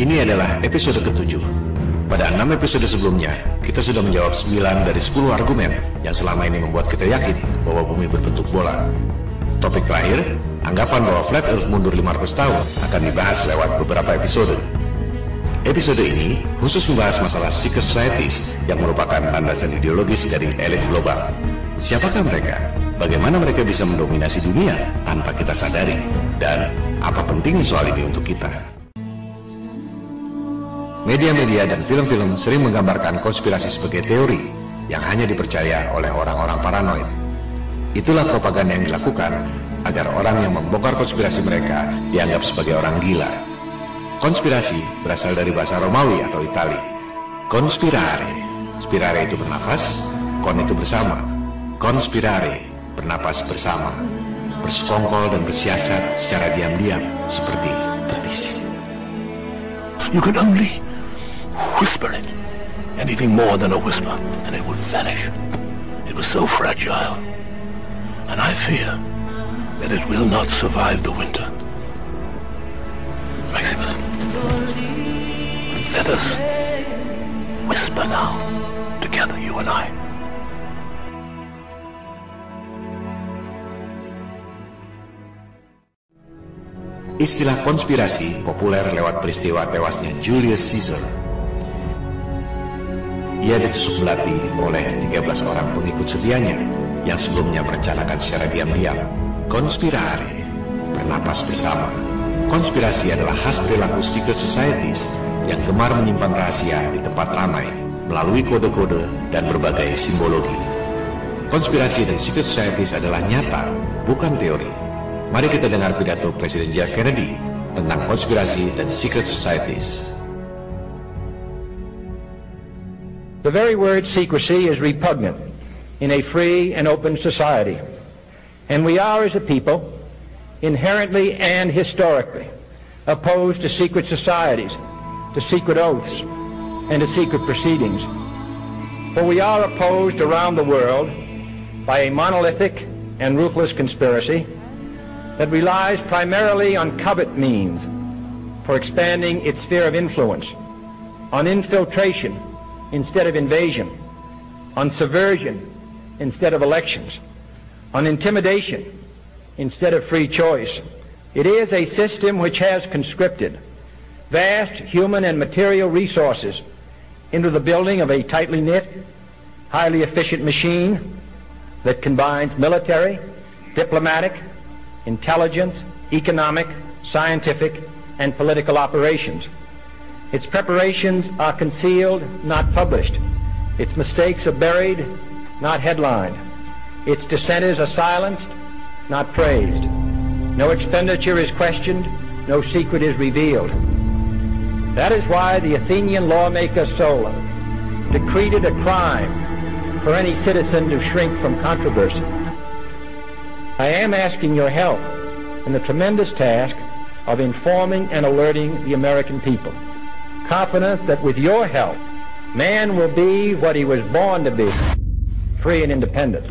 Ini adalah episode ke-7. Pada 6 episode sebelumnya, kita sudah menjawab 9 dari 10 argumen yang selama ini membuat kita yakin bahwa bumi berbentuk bola. Topik terakhir, anggapan bahwa Flat Earth mundur 500 tahun akan dibahas lewat beberapa episode. Episode ini khusus membahas masalah secret societies yang merupakan landasan ideologis dari elit global. Siapakah mereka? Bagaimana mereka bisa mendominasi dunia tanpa kita sadari? Dan apa pentingnya soal ini untuk kita? Media-media dan film-film sering menggambarkan konspirasi sebagai teori yang hanya dipercaya oleh orang-orang paranoid. Itulah propaganda yang dilakukan agar orang yang membongkar konspirasi mereka dianggap sebagai orang gila. Konspirasi berasal dari bahasa Romawi atau Itali. Conspirare. Spirare itu bernafas, kon itu bersama. Conspirare, bernapas bersama. Bersekongkol dan bersiasat secara diam-diam seperti petisi. You could only whisper it, anything more than a whisper, and it would vanish. It was so fragile, and I fear that it will not survive the winter. Maximus, let us whisper now, together, you and I. Istilah konspirasi populer lewat peristiwa tewasnya Julius Caesar. Ia ditusuk belati oleh 13 orang pengikut setianya yang sebelumnya merencanakan secara diam-diam. Conspirare, bernapas bersama. Konspirasi adalah khas perilaku secret societies yang gemar menyimpan rahasia di tempat ramai melalui kode-kode dan berbagai simbologi. Konspirasi dan secret societies adalah nyata, bukan teori. Mari kita dengar pidato Presiden John F. Kennedy tentang konspirasi dan secret societies. The very word secrecy is repugnant in a free and open society. And we are, as a people, inherently and historically opposed to secret societies, to secret oaths, and to secret proceedings. For we are opposed around the world by a monolithic and ruthless conspiracy that relies primarily on covert means for expanding its sphere of influence, on infiltration instead of invasion, on subversion instead of elections, on intimidation instead of free choice. It is a system which has conscripted vast human and material resources into the building of a tightly knit, highly efficient machine that combines military, diplomatic, intelligence, economic, scientific, and political operations. Its preparations are concealed, not published. Its mistakes are buried, not headlined. Its dissenters are silenced, not praised. No expenditure is questioned, no secret is revealed. That is why the Athenian lawmaker Solon decreed it a crime for any citizen to shrink from controversy. I am asking your help in the tremendous task of informing and alerting the American people, confident that with your help, man will be what he was born to be, free and independent.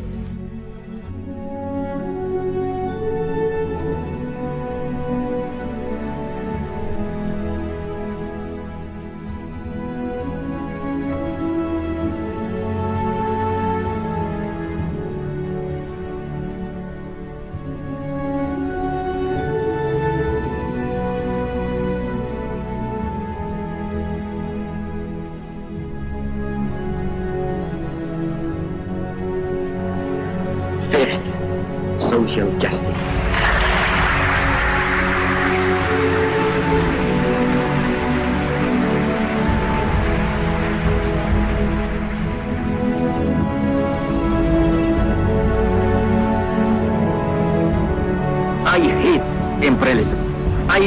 Social justice. I hate imperialism. I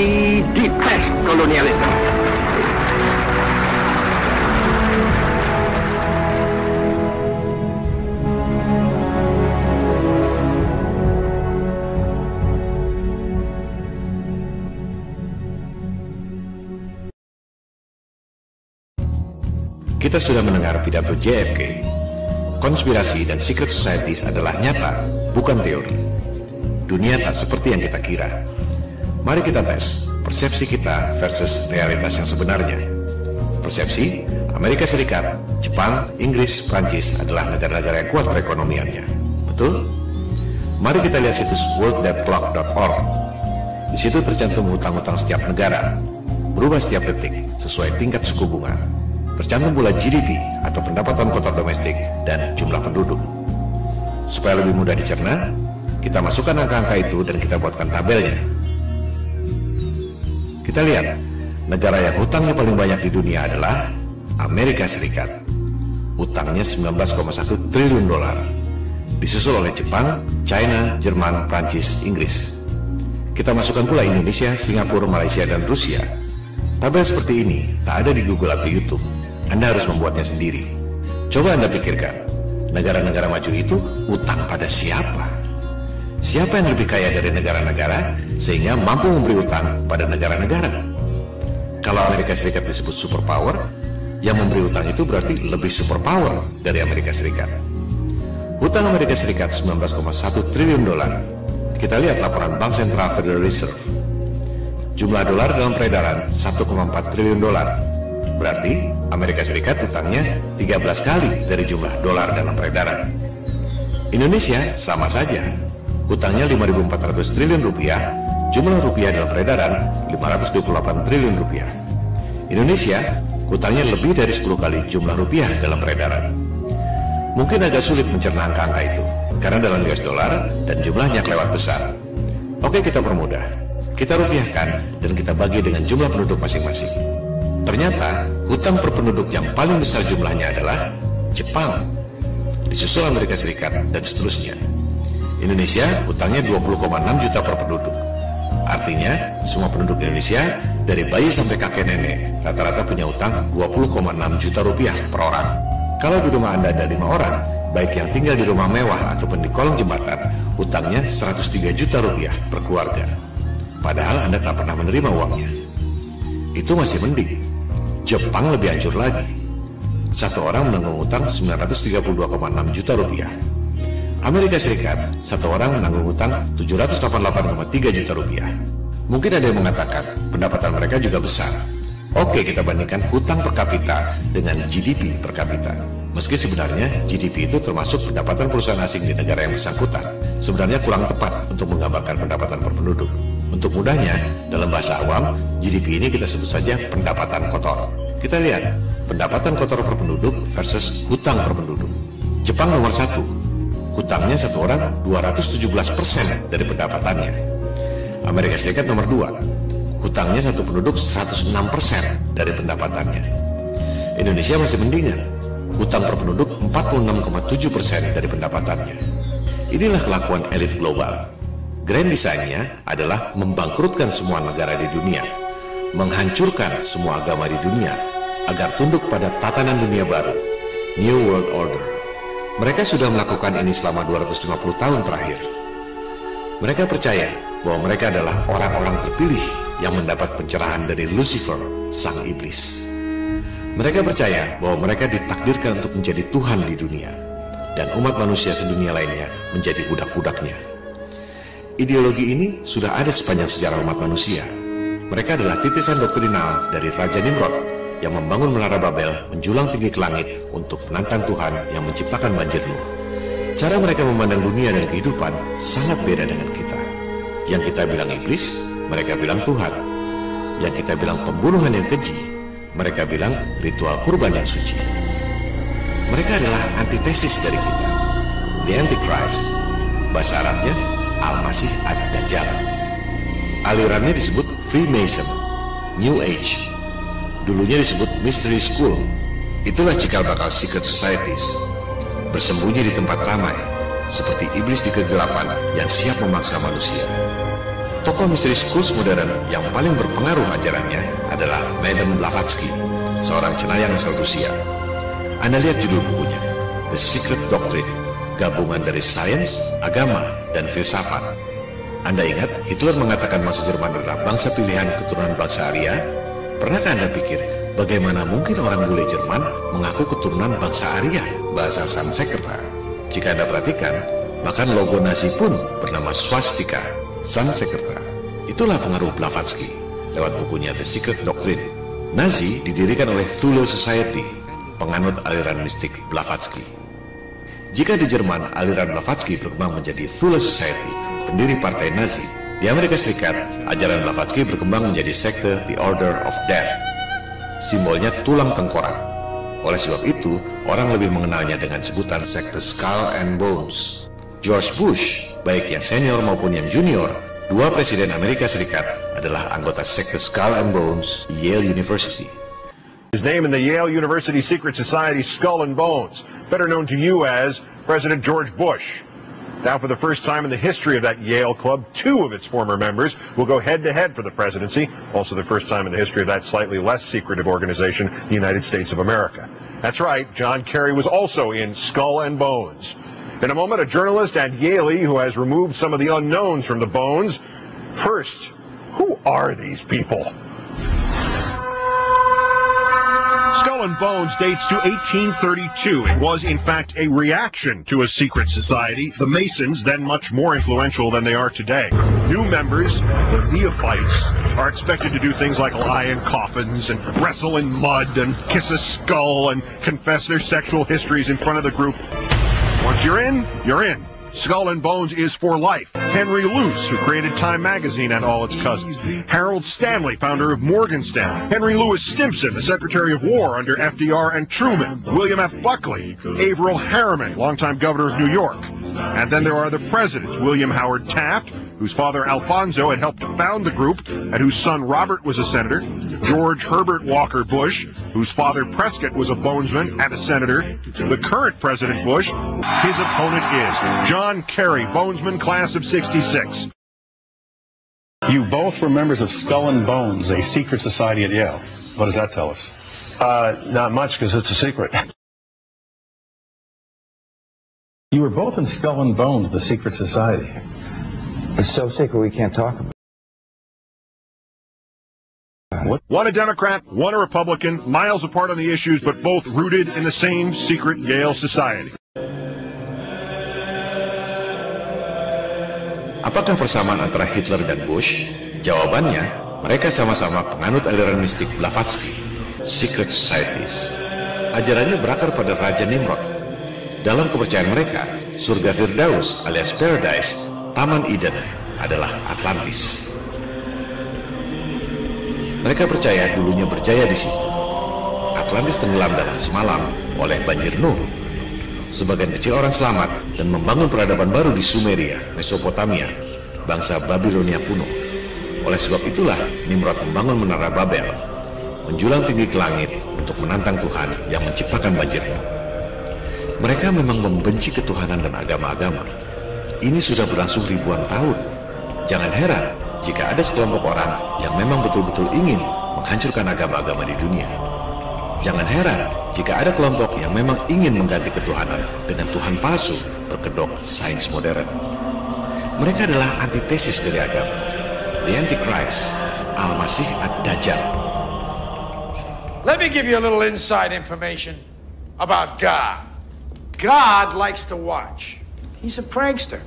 detest colonialism. Kita sudah mendengar pidato JFK. Konspirasi dan secret societies adalah nyata, bukan teori. Dunia tak seperti yang kita kira. Mari kita tes, persepsi kita versus realitas yang sebenarnya. Persepsi, Amerika Serikat, Jepang, Inggris, Prancis adalah negara-negara yang kuat perekonomiannya. Betul? Mari kita lihat situs worlddebtclock.org. Di situ tercantum hutang-hutang setiap negara, berubah setiap detik sesuai tingkat suku bunga. Tercantum pula GDP atau pendapatan kotor domestik dan jumlah penduduk. Supaya lebih mudah dicerna, kita masukkan angka-angka itu dan kita buatkan tabelnya. Kita lihat, negara yang hutangnya paling banyak di dunia adalah Amerika Serikat. Hutangnya 19,1 triliun dolar. Disusul oleh Jepang, China, Jerman, Prancis, Inggris. Kita masukkan pula Indonesia, Singapura, Malaysia, dan Rusia. Tabel seperti ini tak ada di Google atau YouTube. Anda harus membuatnya sendiri. Coba Anda pikirkan, negara-negara maju itu utang pada siapa? Siapa yang lebih kaya dari negara-negara sehingga mampu memberi utang pada negara-negara? Kalau Amerika Serikat disebut superpower, yang memberi utang itu berarti lebih superpower dari Amerika Serikat. Hutang Amerika Serikat 19,1 triliun dolar. Kita lihat laporan Bank Sentral Federal Reserve. Jumlah dolar dalam peredaran 1,4 triliun dolar. Berarti Amerika Serikat utangnya 13 kali dari jumlah dolar dalam peredaran. Indonesia sama saja. Hutangnya 5.400 triliun rupiah, jumlah rupiah dalam peredaran 528 triliun rupiah. Indonesia hutangnya lebih dari 10 kali jumlah rupiah dalam peredaran. Mungkin agak sulit mencerna angka-angka itu, karena dalam US dollar dan jumlahnya kelewat besar. Oke, kita permudah. Kita rupiahkan dan kita bagi dengan jumlah penduduk masing-masing. Ternyata hutang per penduduk yang paling besar jumlahnya adalah Jepang, disusul Amerika Serikat dan seterusnya. Indonesia hutangnya 20,6 juta per penduduk. Artinya semua penduduk Indonesia dari bayi sampai kakek nenek rata-rata punya utang 20,6 juta rupiah per orang. Kalau di rumah Anda ada 5 orang, baik yang tinggal di rumah mewah ataupun di kolong jembatan, hutangnya 103 juta rupiah per keluarga. Padahal Anda tak pernah menerima uangnya. Itu masih mending. Jepang lebih hancur lagi. Satu orang menanggung utang 932,6 juta rupiah. Amerika Serikat, satu orang menanggung utang 788,3 juta rupiah. Mungkin ada yang mengatakan pendapatan mereka juga besar. Oke, kita bandingkan hutang per kapita dengan GDP per kapita. Meski sebenarnya GDP itu termasuk pendapatan perusahaan asing di negara yang bersangkutan, sebenarnya kurang tepat untuk menggambarkan pendapatan per penduduk. Untuk mudahnya, dalam bahasa awam, GDP ini kita sebut saja pendapatan kotor. Kita lihat, pendapatan kotor per penduduk versus hutang per penduduk. Jepang nomor 1, hutangnya satu orang 217% dari pendapatannya. Amerika Serikat nomor 2, hutangnya satu penduduk 106% dari pendapatannya. Indonesia masih mendingan, hutang per penduduk 46,7% dari pendapatannya. Inilah kelakuan elit global. Grand design-nya adalah membangkrutkan semua negara di dunia, menghancurkan semua agama di dunia, agar tunduk pada tatanan dunia baru, New World Order. Mereka sudah melakukan ini selama 250 tahun terakhir. Mereka percaya bahwa mereka adalah orang-orang terpilih yang mendapat pencerahan dari Lucifer, sang iblis. Mereka percaya bahwa mereka ditakdirkan untuk menjadi Tuhan di dunia, dan umat manusia sedunia lainnya menjadi budak-budaknya. Ideologi ini sudah ada sepanjang sejarah umat manusia. Mereka adalah titisan doktrinal dari Raja Nimrod yang membangun menara Babel menjulang tinggi ke langit untuk menantang Tuhan yang menciptakan banjir Nuh. Cara mereka memandang dunia dan kehidupan sangat beda dengan kita. Yang kita bilang iblis, mereka bilang Tuhan. Yang kita bilang pembunuhan yang keji, mereka bilang ritual kurban yang suci. Mereka adalah antitesis dari kita. The Antichrist, bahasa Arabnya Al-Masih Ad-Dajjal. Alirannya disebut Freemason, New Age. Dulunya disebut Mystery School. Itulah cikal bakal secret societies, bersembunyi di tempat ramai, seperti iblis di kegelapan yang siap memaksa manusia. Tokoh Mystery Schools modern yang paling berpengaruh ajarannya adalah Madame Blavatsky, seorang cenayang asal Rusia. Anda lihat judul bukunya, The Secret Doctrine, gabungan dari sains, agama, dan filsafat. Anda ingat Hitler mengatakan masa Jerman adalah bangsa pilihan keturunan bangsa Arya? Pernahkah Anda pikir bagaimana mungkin orang bule Jerman mengaku keturunan bangsa Arya, bahasa Sanskerta? Jika Anda perhatikan, bahkan logo Nazi pun bernama swastika, Sanskerta. Itulah pengaruh Blavatsky. lewat bukunya The Secret Doctrine. Nazi didirikan oleh Thule Society, penganut aliran mistik Blavatsky. Jika di Jerman aliran Blavatsky berkembang menjadi Thule Society, pendiri partai Nazi, di Amerika Serikat ajaran Blavatsky berkembang menjadi sekte The Order of Death. Simbolnya tulang tengkorak. Oleh sebab itu, orang lebih mengenalnya dengan sebutan sekte Skull and Bones. George Bush, baik yang senior maupun yang junior, dua presiden Amerika Serikat, adalah anggota sekte Skull and Bones, Yale University. His name in the Yale University Secret Society Skull and Bones, better known to you as President George Bush. Now, for the first time in the history of that Yale club, two of its former members will go head-to-head for the presidency. Also the first time in the history of that slightly less secretive organization, the United States of America. That's right, John Kerry was also in Skull and Bones. In a moment, a journalist at Yale who has removed some of the unknowns from the bones. First, who are these people? Skull and Bones dates to 1832. It was, in fact, a reaction to a secret society, the Masons, then much more influential than they are today. New members, the neophytes, are expected to do things like lie in coffins and wrestle in mud and kiss a skull and confess their sexual histories in front of the group. Once you're in, you're in. Skull and Bones is for life. Henry Luce, who created Time Magazine and all its cousins. Harold Stanley, founder of Morgan Stanley. Henry Louis Stimson, the Secretary of War under FDR and Truman. William F. Buckley. Averill Harriman, longtime governor of New York. And then there are the presidents, William Howard Taft, whose father Alfonso had helped found the group and whose son Robert was a senator. George Herbert Walker Bush, whose father Prescott was a bonesman and a senator. The current President Bush, his opponent is John Kerry, bonesman, class of 66. You both were members of Skull and Bones, a secret society at Yale. What does that tell us? Not much, because it's a secret. You were both in Skull and Bones, the secret society. It's so secret we can't talk about it. One a Democrat, one a Republican, miles apart on the issues, but both rooted in the same secret Yale society. Apakah persamaan antara Hitler dan Bush? Jawabannya, mereka sama-sama penganut aliran mistik Blavatsky, secret societies. Ajarannya berakar pada Raja Nimrod. Dalam kepercayaan mereka, surga Firdaus alias Paradise, Taman Eden, adalah Atlantis. Mereka percaya dulunya berjaya di situ. Atlantis tenggelam dalam semalam oleh banjir Nuh. Sebagian kecil orang selamat dan membangun peradaban baru di Sumeria, Mesopotamia, bangsa Babilonia kuno. Oleh sebab itulah Nimrod membangun menara Babel, menjulang tinggi ke langit untuk menantang Tuhan yang menciptakan banjirnya. Mereka memang membenci ketuhanan dan agama-agama. Ini sudah berlangsung ribuan tahun. Jangan heran jika ada sekelompok orang yang memang betul-betul ingin menghancurkan agama-agama di dunia. Jangan heran jika ada kelompok yang memang ingin mengganti ketuhanan dengan Tuhan palsu berkedok sains modern. Mereka adalah antitesis dari agama. The Antichrist, Al-Masih Ad-Dajjal. Let me give you a little inside information about God. God likes to watch. He's a prankster.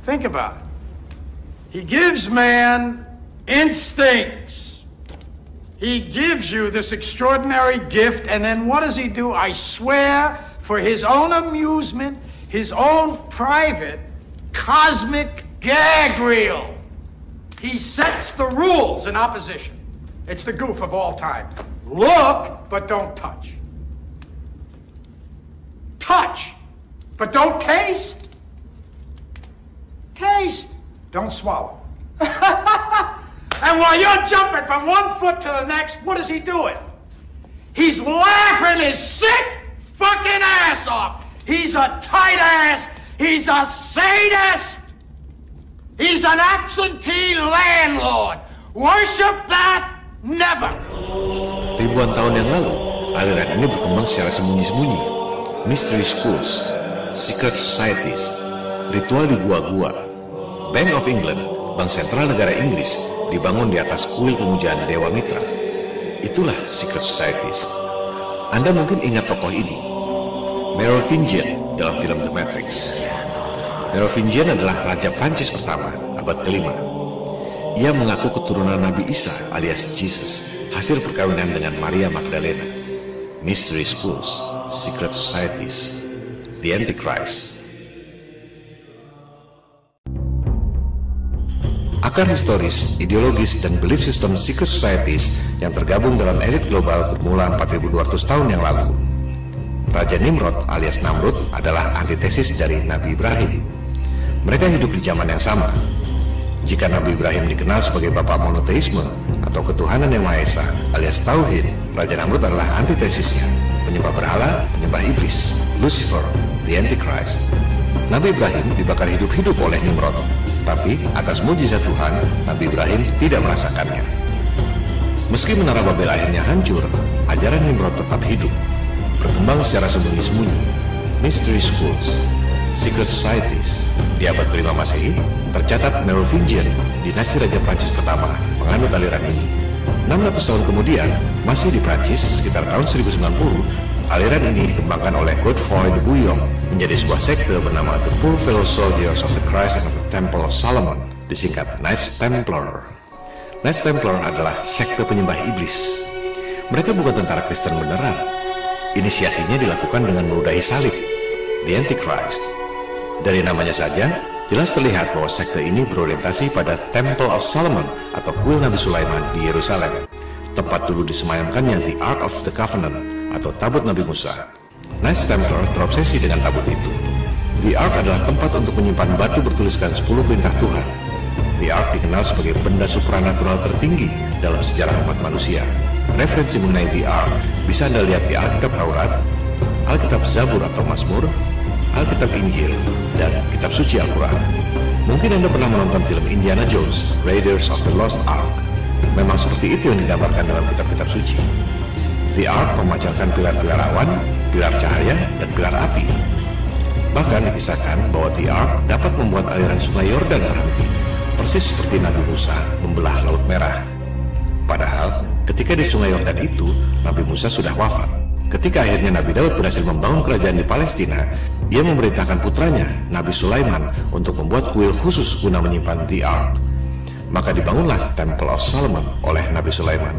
Think about it. He gives man instincts. He gives you this extraordinary gift, and then what does he do? I swear, for his own amusement, his own private cosmic gag reel, he sets the rules in opposition. It's the goof of all time. Look, but don't touch. Touch, but don't taste. Taste, don't swallow. And while you're jumping from one foot to the next, what is he doing? He's laughing his sick fucking ass off. He's a tight ass. He's a sadist. He's an absentee landlord. Worship that? Never. Ribuan tahun yang lalu, aliran ini berkembang secara sembunyi-sembunyi. Mystery schools, secret societies, ritual di gua-gua. Bank of England, bank sentral negara Inggris, dibangun di atas kuil pemujaan Dewa Mitra. Itulah secret societies. Anda mungkin ingat tokoh ini, Merovingian dalam film The Matrix. Merovingian adalah Raja Prancis pertama, abad ke-5. Ia mengaku keturunan Nabi Isa alias Jesus, hasil perkawinan dengan Maria Magdalena. Mystery schools, secret societies, the Antichrist. Akar historis, ideologis, dan belief system secret societies yang tergabung dalam elit global bermula 4200 tahun yang lalu. Raja Nimrod alias Namrud adalah antitesis dari Nabi Ibrahim. Mereka hidup di zaman yang sama. Jika Nabi Ibrahim dikenal sebagai bapak monoteisme atau ketuhanan yang Maha Esa alias Tauhid, Raja Namrud adalah antitesisnya, penyembah berhala, penyembah iblis, Lucifer, the Antichrist. Nabi Ibrahim dibakar hidup-hidup oleh Nimrod, tapi atas mujizat Tuhan, Nabi Ibrahim tidak merasakannya. Meski menara Babel akhirnya hancur, ajaran Nimrod tetap hidup, berkembang secara sembunyi-sembunyi. Mystery schools, secret societies. Di abad ke-5 Masehi, tercatat Merovingian, dinasti Raja Prancis pertama, menganut aliran ini. 600 tahun kemudian, masih di Prancis sekitar tahun 1090, aliran ini dikembangkan oleh Godefroy de Bouillon menjadi sebuah sekte bernama The Poor Fellow Soldiers of the Christ and of the Temple of Solomon, disingkat Knights Templar. Knights Templar adalah sekte penyembah iblis. Mereka bukan tentara Kristen beneran. Inisiasinya dilakukan dengan meludahi salib, the Antichrist. Dari namanya saja, jelas terlihat bahwa sekte ini berorientasi pada Temple of Solomon atau kuil Nabi Sulaiman di Yerusalem, tempat dulu disemayamkannya the Ark of the Covenant atau tabut Nabi Musa. Knights Templar terobsesi dengan tabut itu. The Ark adalah tempat untuk menyimpan batu bertuliskan 10 perintah Tuhan. The Ark dikenal sebagai benda supranatural tertinggi dalam sejarah umat manusia. Referensi mengenai The Ark bisa Anda lihat di Alkitab Taurat, Alkitab Zabur atau Mazmur, Alkitab Injil, dan Kitab Suci Al-Quran. Mungkin Anda pernah menonton film Indiana Jones, Raiders of the Lost Ark. Memang seperti itu yang digambarkan dalam kitab-kitab suci. The Ark memancarkan pilar-pilar awan, pilar cahaya, dan pilar api. Bahkan dikisahkan bahwa The Ark dapat membuat aliran sungai Yordan berhenti, persis seperti Nabi Musa membelah Laut Merah. Padahal, ketika di sungai Yordan itu, Nabi Musa sudah wafat. Ketika akhirnya Nabi Daud berhasil membangun kerajaan di Palestina, ia memerintahkan putranya, Nabi Sulaiman, untuk membuat kuil khusus guna menyimpan The Ark. Maka dibangunlah Temple of Solomon oleh Nabi Sulaiman.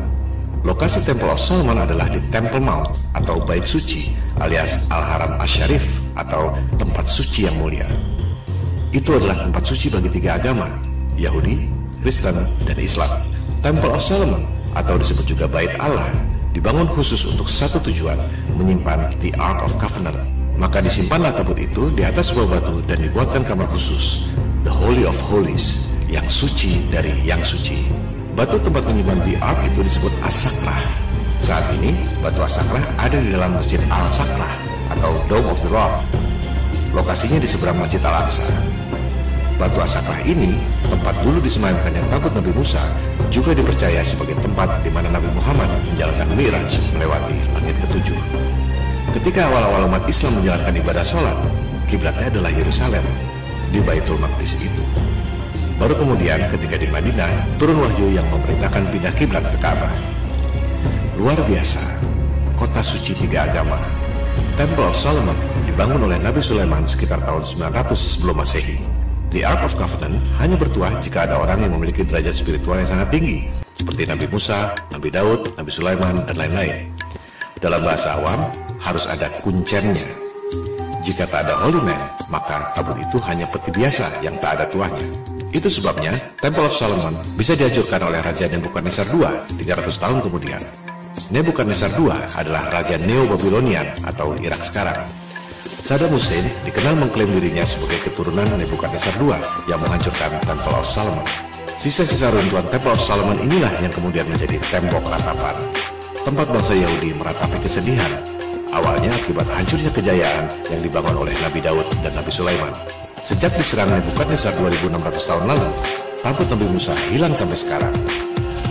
Lokasi Temple of Solomon adalah di Temple Mount atau Bait Suci alias Al-Haram Asy-Syarif atau tempat suci yang mulia. Itu adalah tempat suci bagi 3 agama, Yahudi, Kristen, dan Islam. Temple of Solomon atau disebut juga Bait Allah dibangun khusus untuk satu tujuan, menyimpan the Ark of Covenant. Maka disimpanlah tabut itu di atas sebuah batu dan dibuatkan kamar khusus, the Holy of Holies, yang suci dari yang suci. Batu tempat menyimpan the Ark itu disebut As-Sakrah. Saat ini, batu As-Sakrah ada di dalam Masjid Al-Sakrah atau Dome of the Rock. Lokasinya di seberang Masjid Al-Aqsa. Batu As-Sakrah ini, tempat dulu disemayamkannya tabut Nabi Musa, juga dipercaya sebagai tempat di mana Nabi Muhammad menjalankan Mi'raj melewati langit ke-7. Ketika awal-awal umat Islam menjalankan ibadah sholat, kiblatnya adalah Yerusalem, di Baitul Maqdis itu. Baru kemudian ketika di Madinah, turun wahyu yang memerintahkan pindah kiblat ke Ka'bah. Luar biasa, kota suci 3 agama. Temple of Solomon dibangun oleh Nabi Sulaiman sekitar tahun 900 sebelum Masehi. The Ark of Covenant hanya bertuah jika ada orang yang memiliki derajat spiritual yang sangat tinggi, seperti Nabi Musa, Nabi Daud, Nabi Sulaiman, dan lain-lain. Dalam bahasa awam, harus ada kuncennya. Jika tak ada holy man, maka tabut itu hanya peti biasa yang tak ada tuahnya. Itu sebabnya Temple of Solomon bisa dihancurkan oleh Raja Nebukadnezar II 300 tahun kemudian. Nebukadnezar II adalah Raja Neo-Babylonian atau Irak sekarang. Saddam Hussein dikenal mengklaim dirinya sebagai keturunan Nebukadnezar II yang menghancurkan Temple of Solomon. Sisa-sisa runtuhan Temple of Solomon inilah yang kemudian menjadi tembok ratapan. Tempat bangsa Yahudi meratapi kesedihan, awalnya akibat hancurnya kejayaan yang dibangun oleh Nabi Daud dan Nabi Sulaiman. Sejak diserang Nebukadnezar 2600 tahun lalu, tabut Nabi Musa hilang sampai sekarang.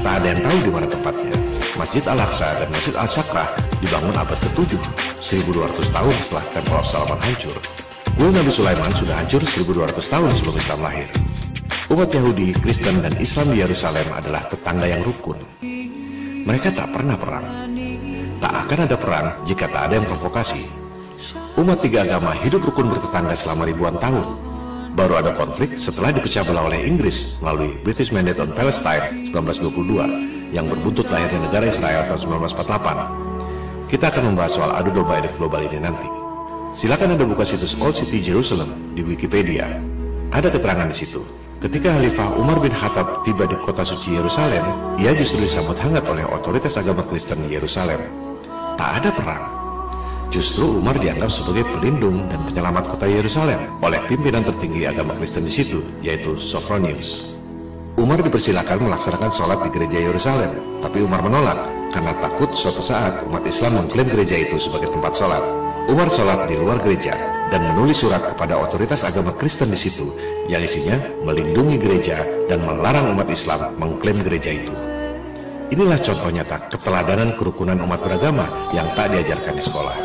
Tak ada yang tahu di mana tempatnya. Masjid Al-Aqsa dan Masjid Al-Sakrah dibangun abad ke-7, 1200 tahun setelah Temple of Solomon hancur. Kuil Nabi Sulaiman sudah hancur 1200 tahun sebelum Islam lahir. Umat Yahudi, Kristen, dan Islam di Yerusalem adalah tetangga yang rukun. Mereka tak pernah perang. Tak akan ada perang jika tak ada yang provokasi. Umat 3 agama hidup rukun bertetangga selama ribuan tahun. Baru ada konflik setelah dipecah belah oleh Inggris melalui British Mandate on Palestine 1922 yang berbuntut lahirnya negara Israel tahun 1948. Kita akan membahas soal adu domba elit global ini nanti. Silakan Anda buka situs Old City Jerusalem di Wikipedia. Ada keterangan di situ. Ketika Khalifah Umar bin Khattab tiba di kota suci Yerusalem, ia justru disambut hangat oleh otoritas agama Kristen di Yerusalem. Tak ada perang. Justru Umar dianggap sebagai pelindung dan penyelamat kota Yerusalem oleh pimpinan tertinggi agama Kristen di situ, yaitu Sophronius. Umar dipersilakan melaksanakan sholat di gereja Yerusalem, tapi Umar menolak karena takut suatu saat umat Islam mengklaim gereja itu sebagai tempat sholat. Umar sholat di luar gereja dan menulis surat kepada otoritas agama Kristen di situ yang isinya melindungi gereja dan melarang umat Islam mengklaim gereja itu. Inilah contoh nyata keteladanan kerukunan umat beragama yang tak diajarkan di sekolah.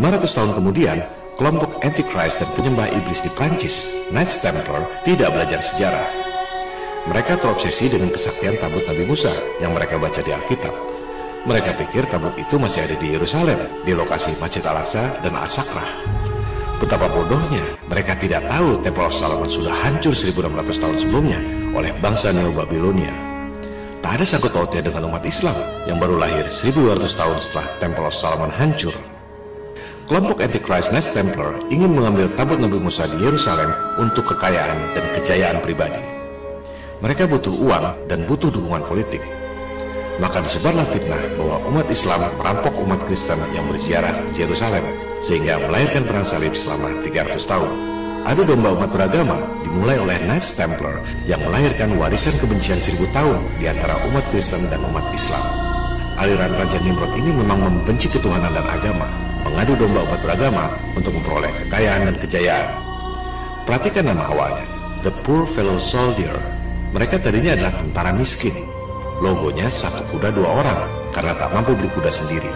Ratus tahun kemudian, kelompok Antichrist dan penyembah iblis di Prancis, Knights Templar, tidak belajar sejarah. Mereka terobsesi dengan kesaktian tabut Nabi Musa yang mereka baca di Alkitab. Mereka pikir tabut itu masih ada di Yerusalem, di lokasi Masjid Al-Aqsa dan As-Sakrah. Betapa bodohnya, mereka tidak tahu Temple of Solomon sudah hancur 1600 tahun sebelumnya oleh bangsa Neo-Babilonia. Tak ada sangkut pautnya dengan umat Islam yang baru lahir 1200 tahun setelah Temple of Solomon hancur. Kelompok Antichrist Knights Templar ingin mengambil tabut Nabi Musa di Yerusalem untuk kekayaan dan kejayaan pribadi. Mereka butuh uang dan butuh dukungan politik. Maka disebarlah fitnah bahwa umat Islam merampok umat Kristen yang berziarah di Yerusalem sehingga melahirkan perang salib selama 300 tahun. Adu domba umat beragama dimulai oleh Knights Templar yang melahirkan warisan kebencian 1000 tahun di antara umat Kristen dan umat Islam. Aliran Raja Nimrod ini memang membenci ketuhanan dan agama, mengadu domba umat beragama untuk memperoleh kekayaan dan kejayaan. Perhatikan nama awalnya, The Poor Fellow Soldier. Mereka tadinya adalah tentara miskin. Logonya satu kuda 2 orang karena tak mampu beli kuda sendiri.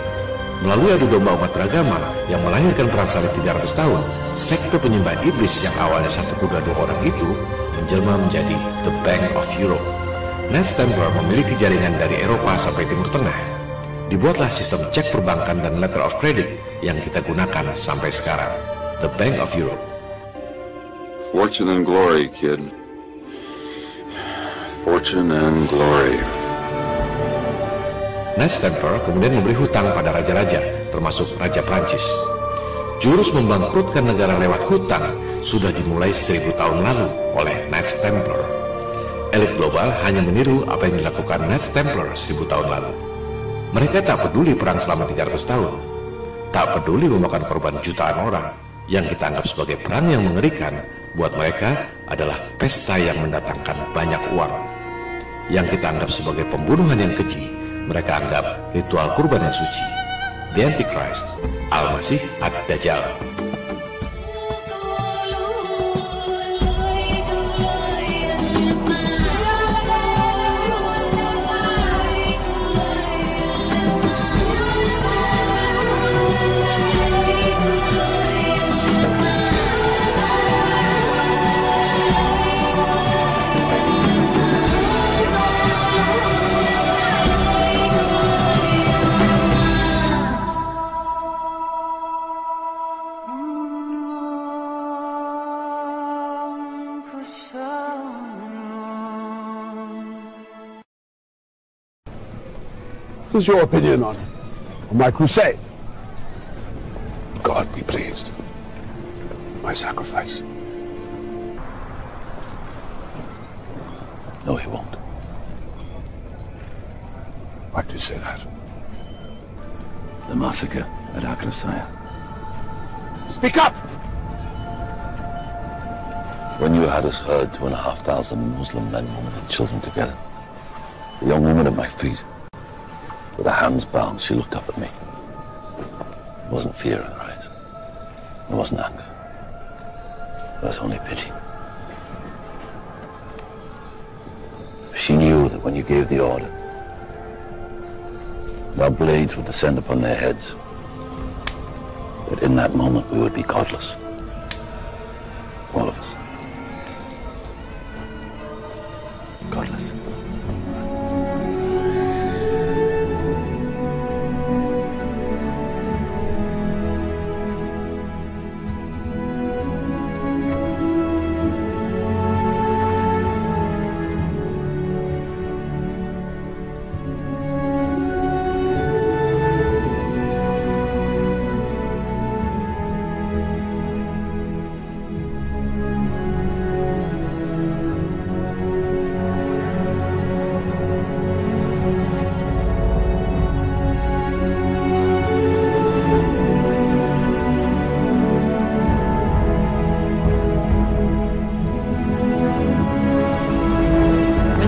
Melalui adu domba umat beragama yang melahirkan perang salib 300 tahun, sekte penyembah iblis yang awalnya satu kuda 2 orang itu menjelma menjadi The Bank of Europe. Knights Templar memiliki jaringan dari Eropa sampai Timur Tengah. Dibuatlah sistem cek perbankan dan letter of credit yang kita gunakan sampai sekarang, The Bank of Europe. Fortune and glory, kid. Fortune and glory. Knights Templar kemudian memberi hutang pada raja-raja, termasuk Raja Prancis. Jurus membangkrutkan negara lewat hutang sudah dimulai 1000 tahun lalu oleh Knights Templar. Elit global hanya meniru apa yang dilakukan Knights Templar 1000 tahun lalu. Mereka tak peduli perang selama 300 tahun, tak peduli memakan korban jutaan orang. Yang kita anggap sebagai perang yang mengerikan, buat mereka adalah pesta yang mendatangkan banyak uang. Yang kita anggap sebagai pembunuhan yang keji, mereka anggap ritual kurban yang suci. The Antichrist, Al-Masih Ad-Dajjal. What is your opinion on my crusade? God be pleased with my sacrifice. No, he won't. Why do you say that? The massacre at Akrasaya. Speak up! When you had us herd 2,500 Muslim men, women and children together, a young woman at my feet, with her hands bound, she looked up at me. It wasn't fear in her eyes. It wasn't anger. It was only pity. She knew that when you gave the order, our blades would descend upon their heads. That in that moment we would be godless. All of us. Godless.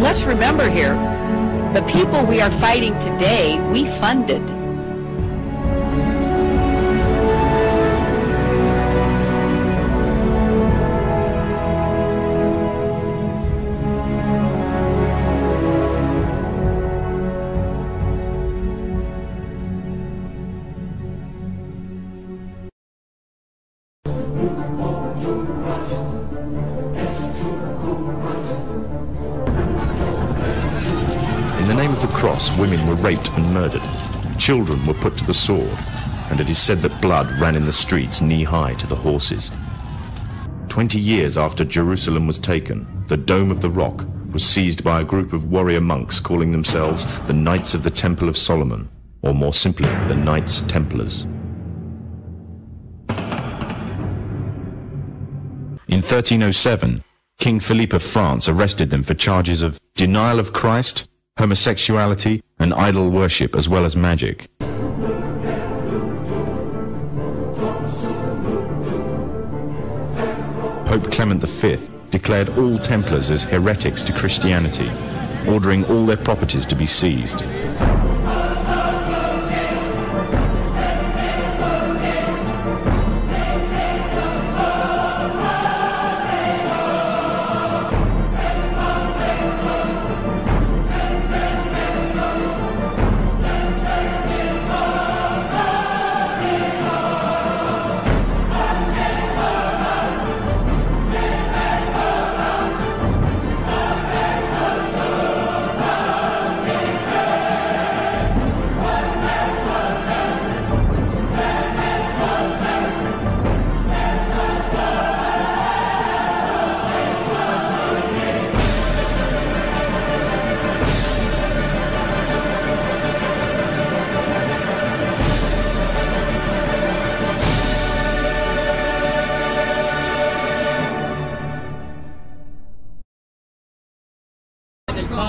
Let's remember here, the people we are fighting today, we funded. In the name of the cross, women were raped and murdered. Children were put to the sword, and it is said that blood ran in the streets knee-high to the horses. 20 years after Jerusalem was taken, the Dome of the Rock was seized by a group of warrior monks calling themselves the Knights of the Temple of Solomon, or more simply, the Knights Templars. In 1307, King Philippe of France arrested them for charges of denial of Christ, homosexuality, and idol worship, as well as magic. Pope Clement V declared all Templars as heretics to Christianity, ordering all their properties to be seized.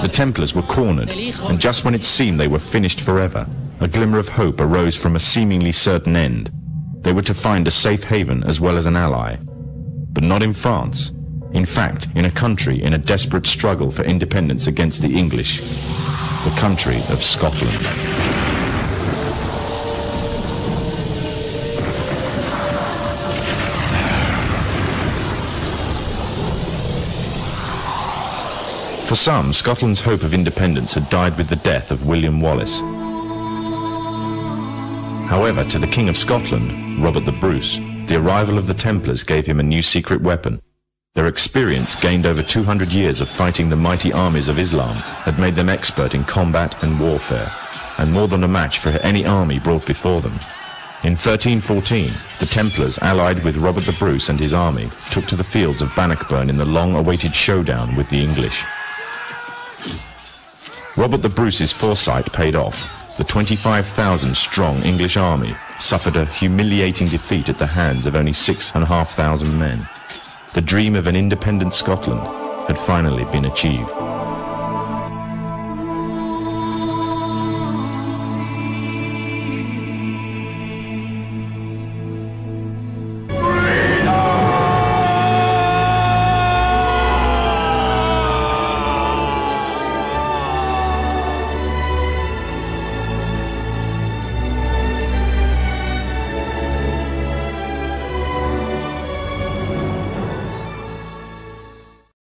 The Templars were cornered, and just when it seemed they were finished forever, a glimmer of hope arose from a seemingly certain end. They were to find a safe haven as well as an ally. But not in France. In fact, in a country in a desperate struggle for independence against the English. The country of Scotland. For some, Scotland's hope of independence had died with the death of William Wallace. However, to the King of Scotland, Robert the Bruce, the arrival of the Templars gave him a new secret weapon. Their experience, gained over 200 years of fighting the mighty armies of Islam, had made them expert in combat and warfare, and more than a match for any army brought before them. In 1314, the Templars, allied with Robert the Bruce and his army, took to the fields of Bannockburn in the long-awaited showdown with the English. Robert the Bruce's foresight paid off. The 25,000-strong English army suffered a humiliating defeat at the hands of only 6,500 men. The dream of an independent Scotland had finally been achieved.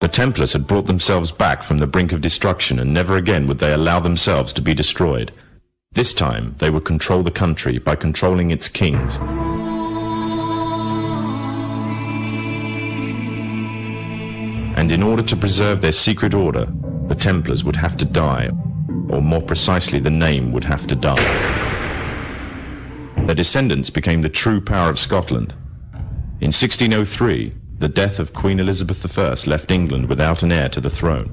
The Templars had brought themselves back from the brink of destruction, and never again would they allow themselves to be destroyed. This time, they would control the country by controlling its kings. And in order to preserve their secret order, the Templars would have to die, or more precisely, the name would have to die. Their descendants became the true power of Scotland. In 1603, the death of Queen Elizabeth I left England without an heir to the throne.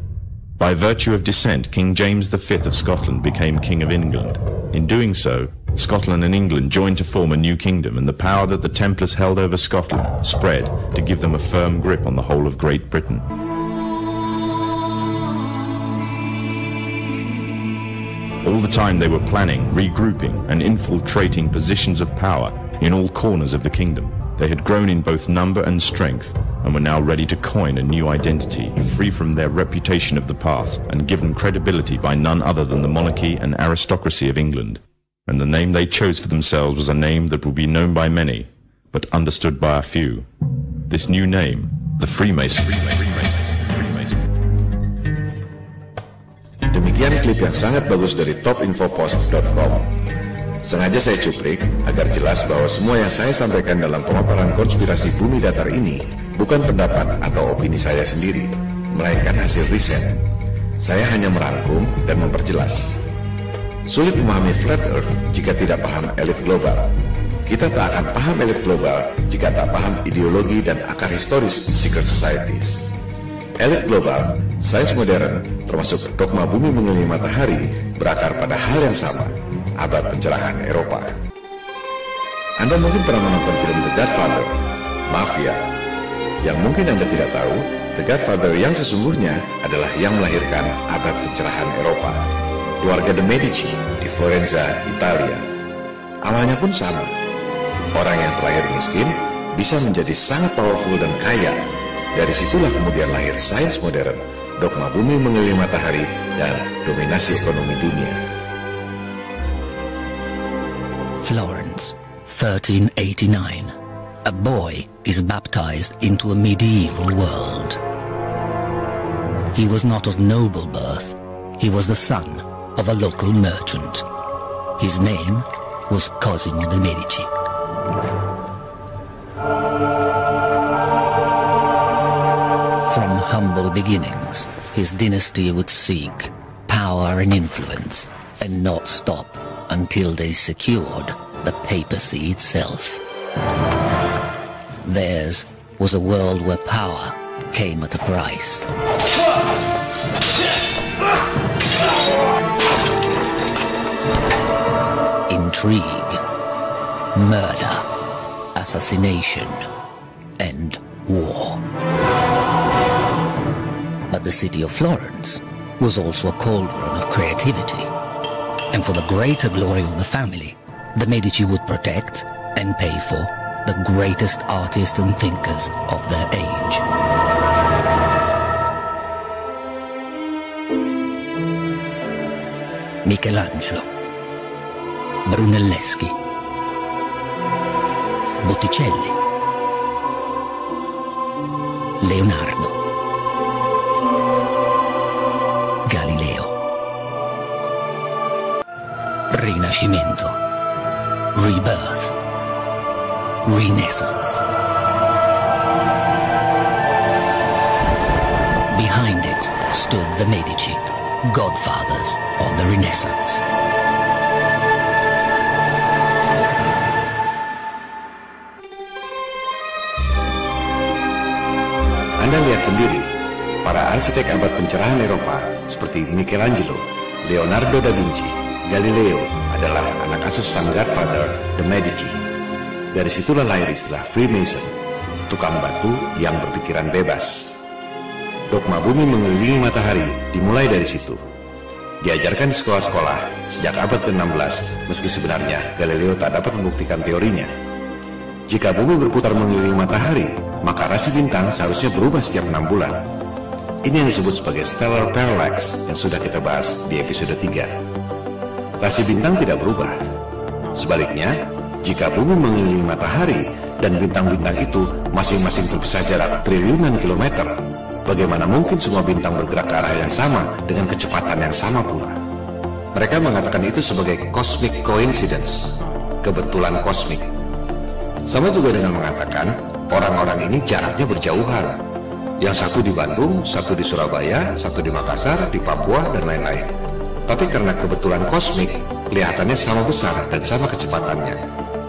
By virtue of descent, King James V of Scotland became King of England. In doing so, Scotland and England joined to form a new kingdom, and the power that the Templars held over Scotland spread to give them a firm grip on the whole of Great Britain. All the time they were planning, regrouping, and infiltrating positions of power in all corners of the kingdom. They had grown in both number and strength, and were now ready to coin a new identity, free from their reputation of the past, and given credibility by none other than the monarchy and aristocracy of England. And the name they chose for themselves was a name that would be known by many, but understood by a few. This new name, the Freemasons. Demikian klip yang sangat bagus dari topinfopost.com. Sengaja saya cuplik agar jelas bahwa semua yang saya sampaikan dalam pemaparan konspirasi bumi datar ini bukan pendapat atau opini saya sendiri, melainkan hasil riset. Saya hanya merangkum dan memperjelas. Sulit memahami Flat Earth jika tidak paham elit global. Kita tak akan paham elit global jika tak paham ideologi dan akar historis secret societies. Elit global, sains modern, termasuk dogma bumi mengelilingi matahari, berakar pada hal yang sama, abad pencerahan Eropa. Anda mungkin pernah menonton film The Godfather, Mafia. Yang mungkin Anda tidak tahu, The Godfather yang sesungguhnya adalah yang melahirkan abad pencerahan Eropa. Keluarga de Medici di Florenza, Italia. Awalnya pun sama. Orang yang terlahir miskin bisa menjadi sangat powerful dan kaya. Dari situlah kemudian lahir sains modern, dogma bumi mengelilingi matahari, dan dominasi ekonomi dunia. Florence, 1389. A boy is baptized into a medieval world. He was not of noble birth. He was the son of a local merchant. His name was Cosimo de' Medici. From humble beginnings, his dynasty would seek power and influence, and not stop until they secured the papacy itself. Theirs was a world where power came at a price. Intrigue, murder, assassination, and war. But the city of Florence was also a cauldron of creativity. And for the greater glory of the family, the Medici would protect and pay for the greatest artists and thinkers of their age. Michelangelo, Brunelleschi, Botticelli, Leonardo, Galileo. Rinascimento, rebirth, renaissance. Behind it stood the Medici, godfathers of the Renaissance. Anda lihat sendiri, para arsitek abad pencerahan Eropa seperti Michelangelo, Leonardo da Vinci, Galileo adalah anak asuh sang godfather, the Medici. Dari situlah lahir istilah Freemason, tukang batu yang berpikiran bebas. Dogma bumi mengelilingi matahari dimulai dari situ. Diajarkan di sekolah-sekolah sejak abad ke-16, meski sebenarnya Galileo tak dapat membuktikan teorinya. Jika bumi berputar mengelilingi matahari, maka rasi bintang seharusnya berubah setiap 6 bulan. Ini yang disebut sebagai stellar parallax yang sudah kita bahas di episode 3. Rasi bintang tidak berubah. Sebaliknya, jika bumi mengelilingi matahari dan bintang-bintang itu masing-masing terpisah jarak triliunan kilometer, Bagaimana mungkin semua bintang bergerak ke arah yang sama dengan kecepatan yang sama pula? Mereka mengatakan itu sebagai cosmic coincidence, kebetulan kosmik. Sama juga dengan mengatakan orang-orang ini jaraknya berjauhan. Yang satu di Bandung, satu di Surabaya, satu di Makassar, di Papua, dan lain-lain. Tapi karena kebetulan kosmik, kelihatannya sama besar dan sama kecepatannya.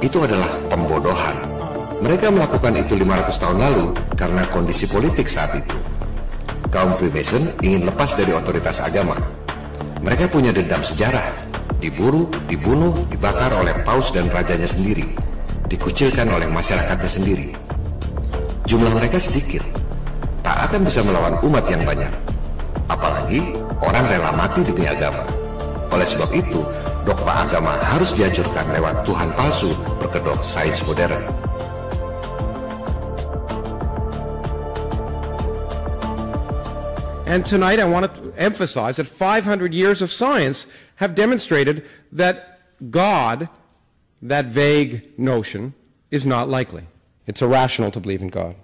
Itu adalah pembodohan. Mereka melakukan itu 500 tahun lalu karena kondisi politik saat itu. Kaum Freemason ingin lepas dari otoritas agama. Mereka punya dendam sejarah, diburu, dibunuh, dibakar oleh paus dan rajanya sendiri, dikucilkan oleh masyarakatnya sendiri. Jumlah mereka sedikit, tak akan bisa melawan umat yang banyak. Apalagi orang rela mati demi agama. Oleh sebab itu, dogma agama harus dihancurkan lewat Tuhan palsu berkedok sains modern. And tonight I want to emphasize that 500 years of science have demonstrated that God, that vague notion, is not likely. It's irrational to believe in God.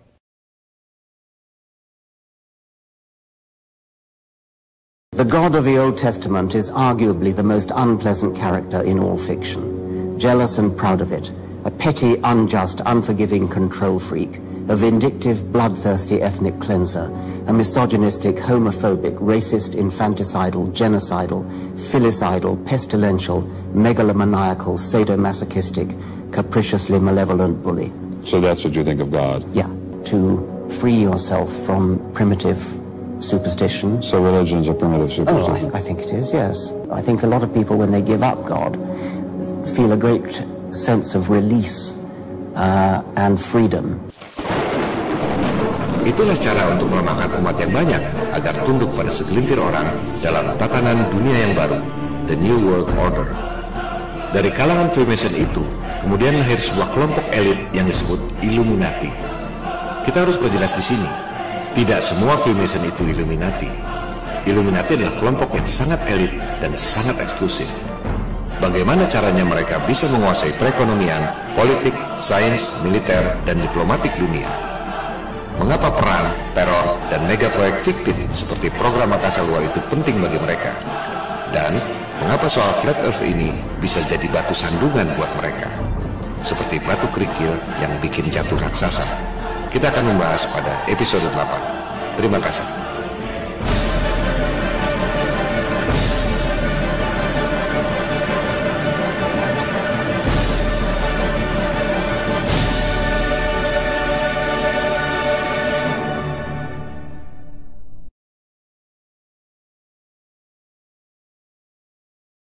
The God of the Old Testament is arguably the most unpleasant character in all fiction. Jealous and proud of it, a petty, unjust, unforgiving control freak, a vindictive, bloodthirsty ethnic cleanser, a misogynistic, homophobic, racist, infanticidal, genocidal, filicidal, pestilential, megalomaniacal, sadomasochistic, capriciously malevolent bully. So that's what you think of God? Yeah, to free yourself from primitive superstition. So religion is a primitive superstition? Oh, I think it is, yes. I think a lot of people, when they give up God, feel a great sense of release and freedom. Itulah cara untuk melemahkan umat yang banyak agar tunduk pada segelintir orang dalam tatanan dunia yang baru, the New World Order. Dari kalangan Freemason itu, kemudian lahir sebuah kelompok elit yang disebut Illuminati. Kita harus perjelas di sini, tidak semua Freemason itu Illuminati. Illuminati adalah kelompok yang sangat elit dan sangat eksklusif. Bagaimana caranya mereka bisa menguasai perekonomian, politik, sains, militer, dan diplomatik dunia? Mengapa perang, teror, dan mega proyek fiktif seperti program angkasa luar itu penting bagi mereka? Dan mengapa soal flat earth ini bisa jadi batu sandungan buat mereka? Seperti batu kerikil yang bikin jatuh raksasa. Kita akan membahas pada episode 8. Terima kasih.